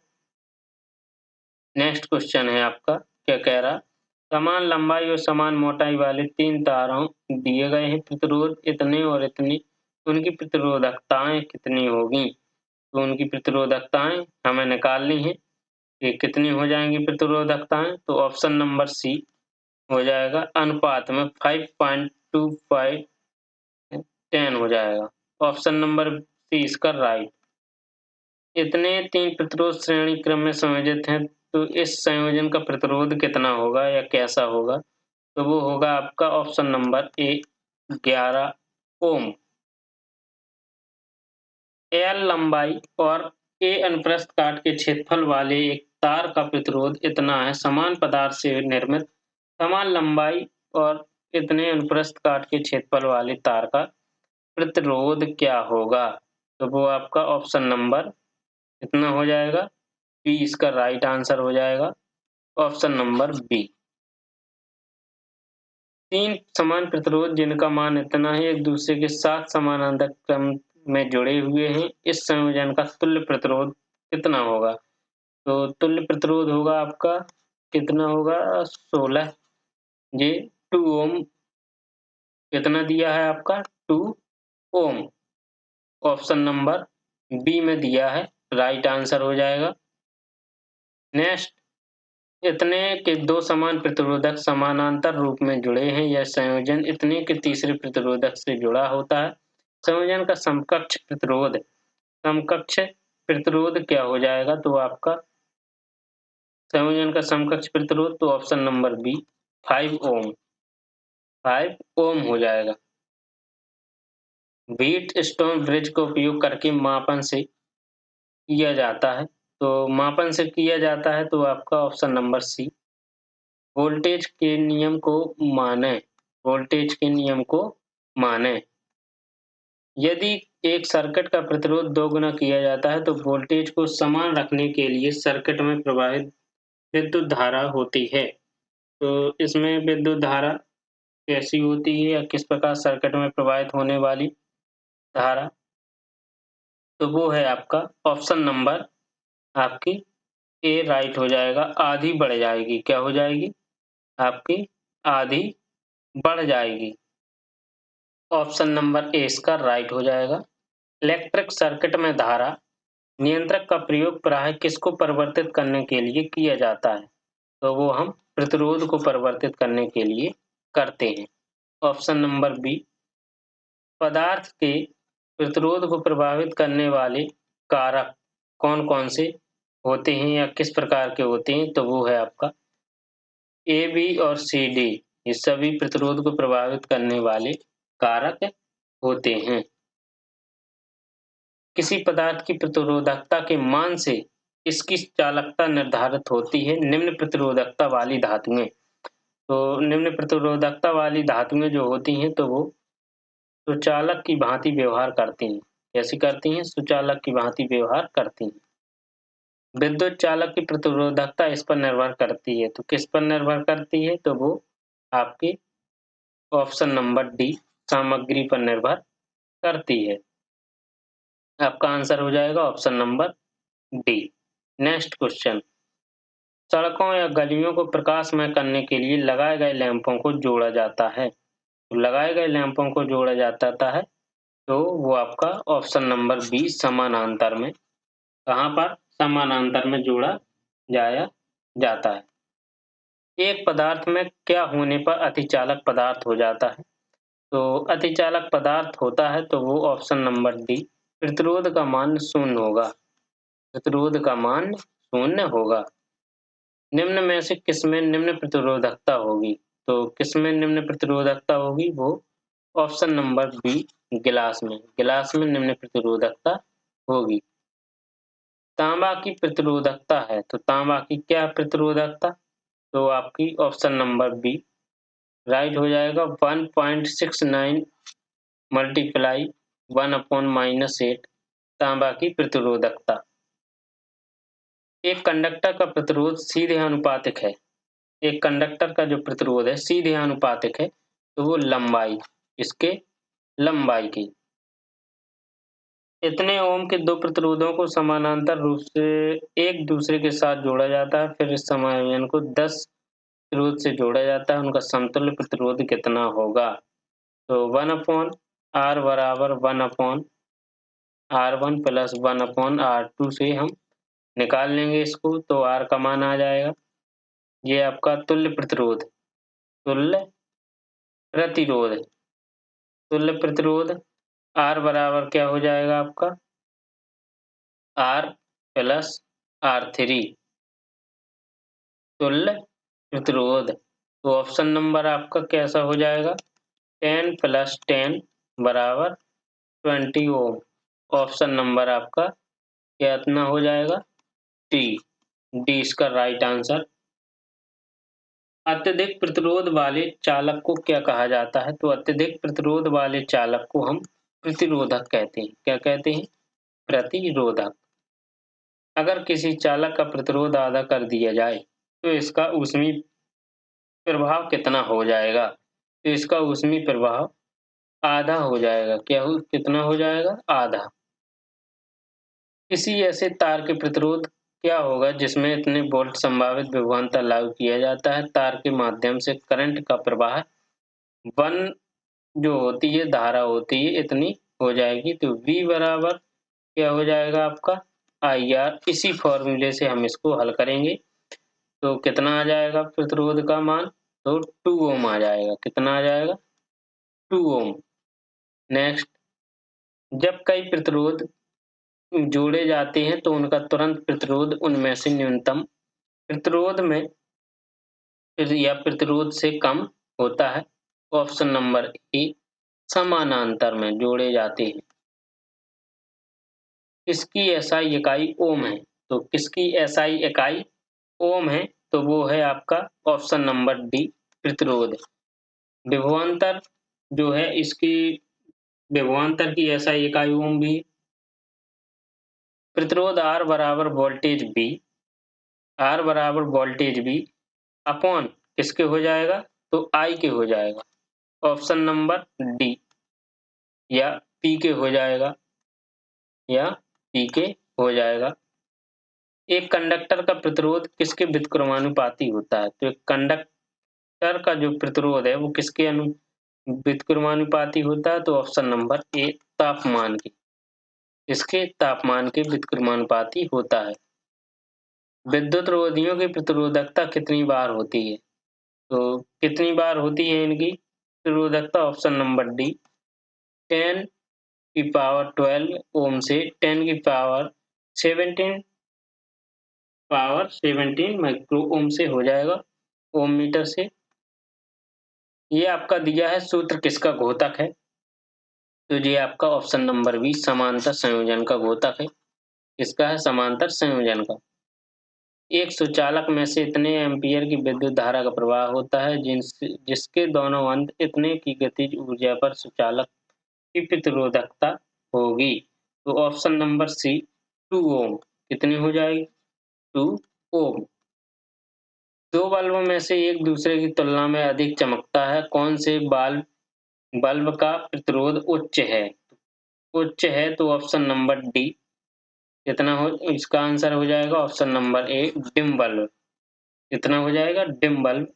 नेक्स्ट क्वेश्चन है आपका, क्या कह रहा? समान लंबाई और समान मोटाई वाले 3 तारों दिए गए हैं, प्रतिरोध इतने और इतनी, उनकी प्रतिरोधकताएं कितनी होगी? तो उनकी प्रतिरोधकताएं हमें निकालनी है। ये कितनी हो जाएंगी प्रतिरोधकताएं? तो ऑप्शन नंबर सी हो जाएगा, अनुपात में 5.25 10 हो जाएगा। ऑप्शन नंबर सी इसका राइट। इतने 3 प्रतिरोध श्रेणी क्रम में संयोजित हैं, तो इस संयोजन का प्रतिरोध कितना होगा या कैसा होगा? तो वो होगा आपका option number A 11 ohm. L लंबाई और ए अनुप्रस्थ काट के क्षेत्रफल वाले एक तार का प्रतिरोध इतना है। समान पदार्थ से निर्मित समान लंबाई और इतने अनुप्रस्थ काट के क्षेत्रफल वाले तार का प्रतिरोध क्या होगा? तो वो आपका ऑप्शन नंबर कितना हो जाएगा? बी इसका राइट आंसर हो जाएगा। Option number B. 3 समान प्रतिरोध जिनका मान इतना है, एक दूसरे के साथ समानांतर क्रम में जुड़े हुए हैं। इस संयोजन का तुल्य प्रतिरोध कितना होगा? तो तुल्य प्रतिरोध होगा आपका कितना होगा? 16। ये 2 ओम। कितना दिया है आपका? 2 ओम। ऑप्शन नंबर बी में दिया है, राइट आंसर हो जाएगा। नेक्स्ट, इतने के 2 समान प्रतिरोधक समानांतर रूप में जुड़े हैं। यह संयोजन इतने के तीसरे प्रतिरोधक से जुड़ा होता है। संयोजन का समकक्ष प्रतिरोध क्या हो जाएगा? तो आपका संयोजन का समकक्ष प्रतिरोध, तो ऑप्शन नंबर बी 5 ओम। 5 ओम हो जाएगा। व्हीटस्टोन ब्रिज का उपयोग करके मापन से किया जाता है, तो मापन से किया जाता है, तो आपका ऑप्शन नंबर सी वोल्टेज के नियम को माने। वोल्टेज के नियम को माने। यदि एक सर्किट का प्रतिरोध 2 गुना किया जाता है, तो वोल्टेज को समान रखने के लिए सर्किट में प्रवाहित विद्युत धारा होती है। तो इसमें विद्युत धारा कैसी होती है या किस प्रकार सर्किट में प्रवाहित होने वाली धारा? तो वो है आपका ऑप्शन नंबर आपकी ए राइट हो जाएगा। आधी बढ़ जाएगी। क्या हो जाएगी? आपकी आधी बढ़ जाएगी। ऑप्शन नंबर ए इसका राइट हो जाएगा। इलेक्ट्रिक सर्किट में धारा नियंत्रक का प्रयोग प्रायः किसको परिवर्तित करने के लिए किया जाता है? तो वो हम प्रतिरोध को परिवर्तित करने के लिए करते हैं। ऑप्शन नंबर बी, पदार्थ के प्रतिरोध को प्रभावित करने वाले कारक कौन-कौन से होते हैं या किस प्रकार के होते हैं? तो वो है आपका ए, बी और सी, डी। ये सभी प्रतिरोध को प्रभावित करने वाले कारक होते हैं। किसी पदार्थ की प्रतिरोधकता के मान से इसकी चालकता निर्धारित होती है। निम्न प्रतिरोधकता वाली धातुएं, तो निम्न प्रतिरोधकता वाली धातुएं जो होती हैं, तो वो सुचालक की भांति व्यवहार करती हैं। कैसी करती हैं? सुचालक की भांति व्यवहार करती हैं। विद्युत चालक की प्रतिरोधकता इस पर निर्भर करती है। तो किस पर निर्भर करती है? तो वो आपके ऑप्शन नंबर डी, सामग्री पर निर्भर करती है। आपका आंसर हो जाएगा option number D. Next question, सड़कों या गलियों को प्रकाशमय करने के लिए लगाए गए लैंपों को जोड़ा जाता है। तो लगाए गए लैंपों को जोड़ा जाता है, तो वो आपका ऑप्शन नंबर बी समानांतर में, कहाँ पर? समानांतर में जोड़ा जाया जाता है। एक पदार्थ में क्या होने पर अतिचालक पदार्थ हो जाता है? तो अतिचालक पदार्थ होता है तो वो ऑप्शन नंबर डी, प्रतिरोध का मान शून्य होगा। प्रतिरोध का मान शून्य होगा। निम्न में से किसमें निम्न प्रतिरोधकता होगी? तो किसमें निम्न प्रतिरोधकता होगी? वो ऑप्शन नंबर बी, गिलास में। गिलास में निम्न प्रतिरोधकता होगी। तांबा की प्रतिरोधकता है, तो तांबा की क्या प्रतिरोधकता? तो आपकी ऑप्शन नंबर बी राइट हो जाएगा। 1.69 मल्टीप्लाई 1/-8 तांबा की प्रतिरोधकता। एक कंडक्टर का प्रतिरोध सीधे आनुपातिक है। एक कंडक्टर का जो प्रतिरोध है सीधे आनुपातिक है, तो वो लंबाई, इसके लंबाई की। इतने ओम के दो प्रतिरोधों को समानांतर रूप से एक दूसरे के साथ जोड़ा जाता है, फिर इस समायोजन को 10 प्रतिरोध से जोड़ा जाता है, उनका समतुल्य प्रतिरोध कितना होगा? तो 1/R बराबर 1/R1 प्लस 1/R2 से हम निकाल लेंगे इसको, तो R का मान आ जाएगा। ये आपका तुल्य प्रतिरोध, तुल्य प्रतिरोध, तुल्य प्रतिरोध R बराबर क्या हो जाएगा आपका? R प्लस R3 तुल्य प्रतिरोध। तो ऑप्शन नंबर आपका कैसा हो जाएगा? 10 + 10 बराबर 20 ओम। ऑप्शन नंबर आपका कितना हो जाएगा? डी। डी इसका राइट आंसर। अत्यधिक प्रतिरोध वाले चालक को क्या कहा जाता है? तो अत्यधिक प्रतिरोध वाले चालक को हम प्रतिरोधक कहते हैं। क्या कहते हैं? प्रतिरोधक। अगर किसी चालक का प्रतिरोध आधा कर दिया जाए, तो इसका ऊष्मीय प्रभाव कितना हो जाएगा? तो इसका ऊष्मीय प्रभाव आधा हो जाएगा। कितना हो जाएगा? आधा। किसी ऐसे तार के प्रतिरोध क्या होगा जिसमें इतने वोल्ट संभावित विभवांतर लागू किया जाता है? तार के माध्यम से करंट का प्रवाह 1 जो होती है धारा होती है इतनी हो जाएगी, तो V बराबर क्या हो जाएगा आपका? IR। इसी फॉर्मूले से हम इसको हल करेंगे, तो कितना आ जाएगा प्रतिरोध का मान? तो 2 ओम आ जाएगा। कितना आ जाएगा? 2 ओम। नेक्स्ट, जब कई प्रतिरोध जोड़े जाते हैं तो उनका तुरंत प्रतिरोध उनमें से न्यूनतम प्रतिरोध में या प्रतिरोध से कम होता है। ऑप्शन नंबर ए, समानांतर में जोड़े जाते हैं। किसकी एसआई इकाई ओम है? तो किसकी एसआई इकाई ओम है? तो वो है आपका ऑप्शन नंबर डी, प्रतिरोध। विभवांतर जो है इसकी विभवांतर की एसआई इकाई ओम भी। प्रतिरोध R बराबर वोल्टेज V, R बराबर वोल्टेज V अपॉन किसके हो जाएगा? तो I के हो जाएगा। ऑप्शन नंबर डी, या P के हो जाएगा, या P के हो जाएगा। एक कंडक्टर का प्रतिरोध किसके व्युत्क्रमानुपाती होता है? तो एक कंडक्टर का जो प्रतिरोध है वो किसके व्युत्क्रमानुपाती होता है? तो ऑप्शन नंबर ए, तापमान के। इसके तापमान के व्युत्क्रमानुपाती होता है। विद्युत रोधियों की प्रतिरोधकता कितनी बार होती है? तो कितनी बार होती है इनकी प्रतिरोधकता? ऑप्शन नंबर डी, 10⁻12 ओम से 10⁻17 माइक्रो ओम से हो जाएगा, ओम मीटर से। ये आपका दिया है सूत्र किसका घोतक है? तो ये आपका ऑप्शन नंबर बी, समांतर संयोजन का घोतक है। किसका है? समांतर संयोजन का। एक सुचालक में से इतने एम्पीयर की विद्युत धारा का प्रवाह होता है जिसके दोनों अंत इतने की गतिज ऊर्जा पर सुचालक की प्रतिरोधकता होगी। तो ऑप्शन नंबर सी, 2 ओम। कितनी हो जाएगी? 2 ओम। दो बल्बों में से एक दूसरे की तुलना में अधिक चमकता है, कौन से बल्ब का प्रतिरोध उच्च है? उच्च है तो ऑप्शन नंबर डी, कितना हो? इसका आंसर हो जाएगा ऑप्शन नंबर ए, डिम बल्ब। कितना हो जाएगा? Dim bulb.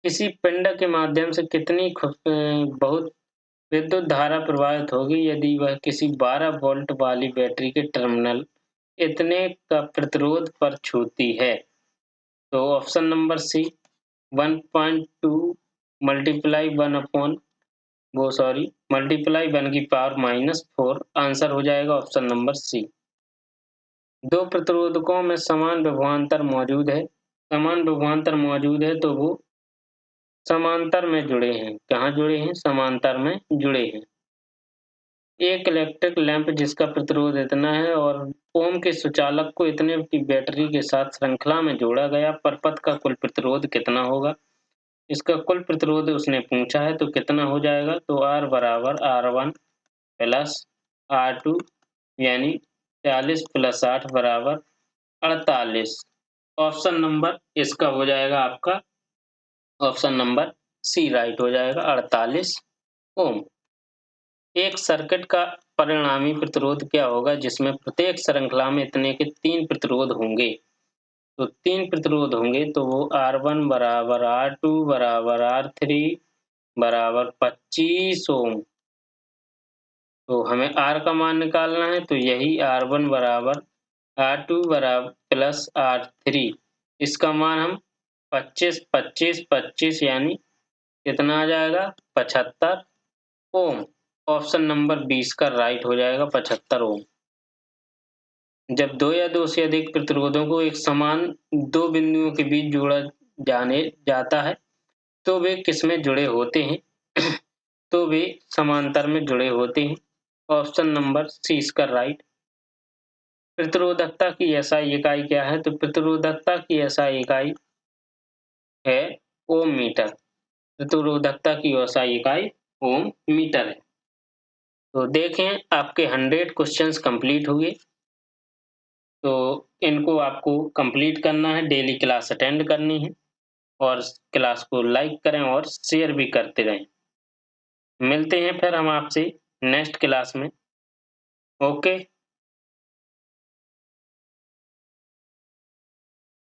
किसी पिंड के माध्यम से कितनी बहुत विद्युत धारा प्रवाहित होगी यदि वह किसी 12 वोल्ट वाली बैटरी के टर्मिनल इतने का प्रतिरोध पर छूती है। तो option number C 1.2 multiply 1/-4 answer हो जाएगा ऑप्शन नंबर सी। दो प्रतिरोधकों में समान विभवांतर मौजूद है। समान विभवांतर मौजूद है तो वो समांतर में जुड़े हैं। कहाँ जुड़े हैं? समांतर में जुड़े हैं। एक इलेक्ट्रिक लैंप जिसका प्रतिरोध इतना है और ओम के सुचालक को इतने की बैटरी के साथ श्रृंखला में जोड़ा गया, परपथ का कुल प्रतिरोध कितना होगा? इसका कुल प्रतिरोध उसने पूछा है, तो कितना हो जाएगा? तो R बराबर R1 प्लस R2 यानी 40 प्लस 8 बराबर 48। ऑप्शन नंबर इसका हो जाएगा आपका ऑप्शन नंबर सी राइट हो जाएगा 48 ओम। एक सर्किट का परिणामी प्रतिरोध क्या होगा जिसमें प्रत्येक श्रृंखला में इतने के 3 प्रतिरोध होंगे? तो 3 प्रतिरोध होंगे तो वो R1 बराबर R2 बराबर R3 बराबर 25 ओम। तो हमें R का मान निकालना है, तो यही R1 बराबर R2 बराबर प्लस R3, इसका मान हम 25 25 25 यानी कितना आ जाएगा? 75 ओम। ऑप्शन नंबर 20 का राइट हो जाएगा 75 ओम। जब दो या दो से अधिक प्रतिरोधों को एक समान दो बिंदुओं के बीच जोड़ा जाने जाता है तो वे किसमें जुड़े होते हैं? तो वे समांतर में जुड़े होते हैं। ऑप्शन नंबर सी इसका राइट। प्रतिरोधकता की एसआई इकाई क्या है? तो प्रतिरोधकता की एसआई इकाई है ओम मीटर। प्रतिरोधकता की एसआई इकाई ओम मीटर है। तो देखें आपके 100 क्वेश्चंस कंप्लीट हुए। तो इनको आपको कंप्लीट करना है, डेली क्लास अटेंड करनी है और क्लास को लाइक करें और शेयर भी करते रहें। मिलते हैं फिर हम आपसे नेक्स्ट क्लास में। ओके।